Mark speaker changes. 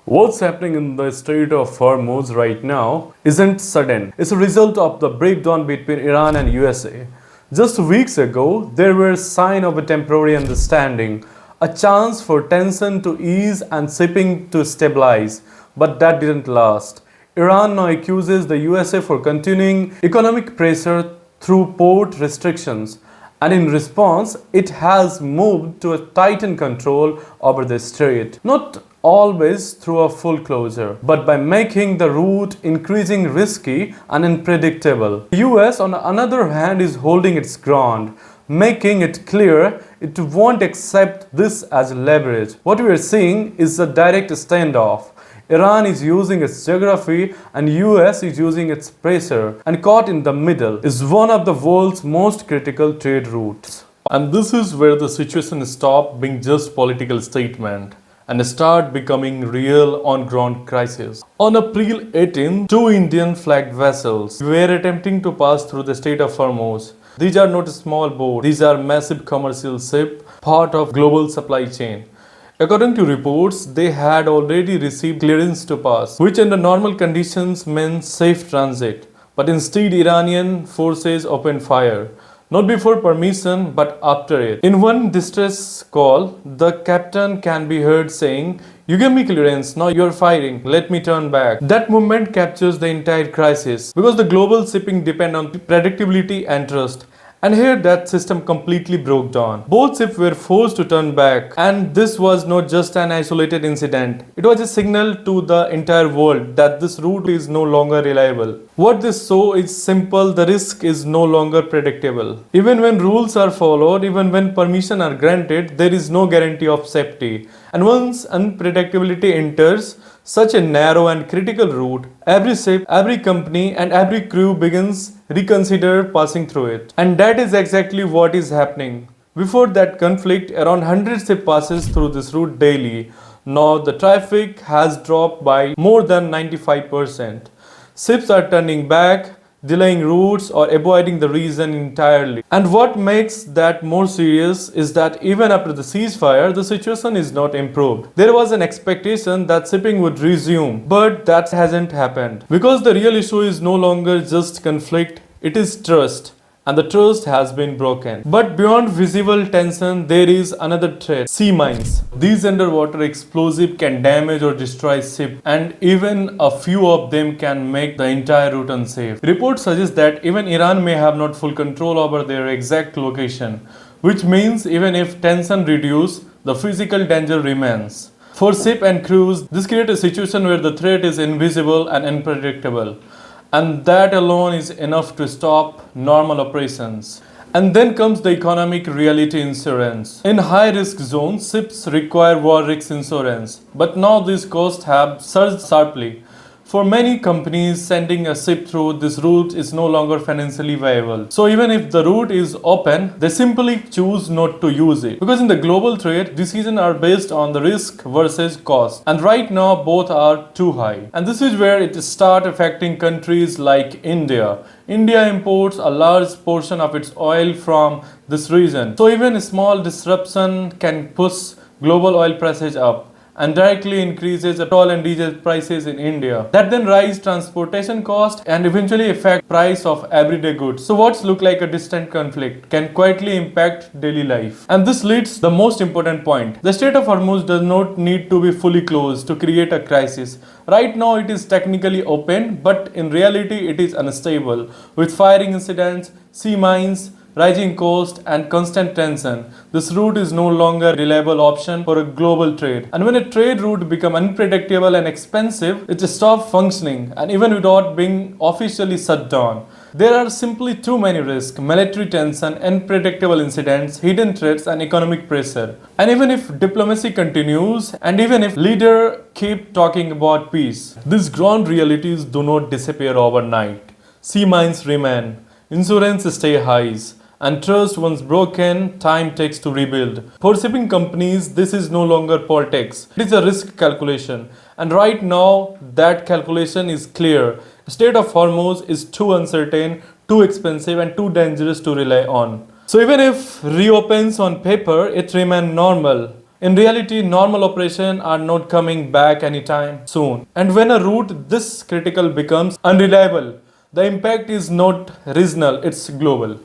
Speaker 1: What's happening in the Strait of Hormuz right now isn't sudden. It's a result of the breakdown between Iran and USA. Just weeks ago, there were signs of a temporary understanding, a chance for tension to ease and shipping to stabilize, but that didn't last. Iran now accuses the USA for continuing economic pressure through port restrictions, and in response, it has moved to a tightened control over the strait. Not always through a full closure, but by making the route increasingly risky and unpredictable. The US, on the other hand, is holding its ground, making it clear it won't accept this as leverage. What we are seeing is a direct standoff. Iran is using its geography and US is using its pressure, and caught in the middle is one of the world's most critical trade routes. And this is where the situation stops being just political statement and start becoming real on-ground crisis. On April 18, two Indian flagged vessels were attempting to pass through the Strait of Hormuz. These are not small boats, these are massive commercial ships, part of global supply chain. According to reports, they had already received clearance to pass, which under normal conditions meant safe transit. But instead, Iranian forces opened fire. Not before permission, but after it. In one distress call, the captain can be heard saying, "You gave me clearance, now you're firing, let me turn back." That moment captures the entire crisis because the global shipping depend on predictability and trust. And here that system completely broke down. Both ships were forced to turn back, and this was not just an isolated incident. It was a signal to the entire world that this route is no longer reliable. What this shows is simple: the risk is no longer predictable. Even when rules are followed, even when permission are granted, there is no guarantee of safety. And once unpredictability enters such a narrow and critical route, every ship, every company, and every crew begins reconsider passing through it. And that is exactly what is happening. Before that conflict, around 100 ships passes through this route daily. Now the traffic has dropped by more than 95%. Ships are turning back, delaying routes, or avoiding the region entirely. And what makes that more serious is that even after the ceasefire, the situation is not improved. There was an expectation that shipping would resume, but that hasn't happened. Because the real issue is no longer just conflict, it is trust. And the trust has been broken. But beyond visible tension, there is another threat: sea mines. These underwater explosives can damage or destroy ships, and even a few of them can make the entire route unsafe. Reports suggest that even Iran may have not full control over their exact location, which means even if tension reduces, the physical danger remains. For ship and crews, this creates a situation where the threat is invisible and unpredictable. And that alone is enough to stop normal operations. And then comes the economic reality: insurance. In high risk zones, ships require war risk insurance, but now these costs have surged sharply. For many companies, sending a ship through this route is no longer financially viable. So even if the route is open, they simply choose not to use it. Because in the global trade, decisions are based on the risk versus cost. And right now, both are too high. And this is where it starts affecting countries like India. India imports a large portion of its oil from this region. So even a small disruption can push global oil prices up and directly increases petrol and diesel prices in India. That then rise transportation cost and eventually affect price of everyday goods. So what's look like a distant conflict can quietly impact daily life. And this leads to the most important point. The Strait of Hormuz does not need to be fully closed to create a crisis. Right now it is technically open, but in reality it is unstable, with firing incidents, sea mines, rising cost, and constant tension. This route is no longer a reliable option for a global trade. And when a trade route becomes unpredictable and expensive, it stops functioning, and even without being officially shut down. There are simply too many risks: military tension, unpredictable incidents, hidden threats, and economic pressure. And even if diplomacy continues, and even if leaders keep talking about peace, these ground realities do not disappear overnight. Sea mines remain, insurance stay high, and trust once broken, time takes to rebuild. For shipping companies, this is no longer politics. It is a risk calculation. And right now, that calculation is clear. The Strait of Hormuz is too uncertain, too expensive, and too dangerous to rely on. So even if reopens on paper, it remains normal. In reality, normal operations are not coming back anytime soon. And when a route this critical becomes unreliable, the impact is not regional, it's global.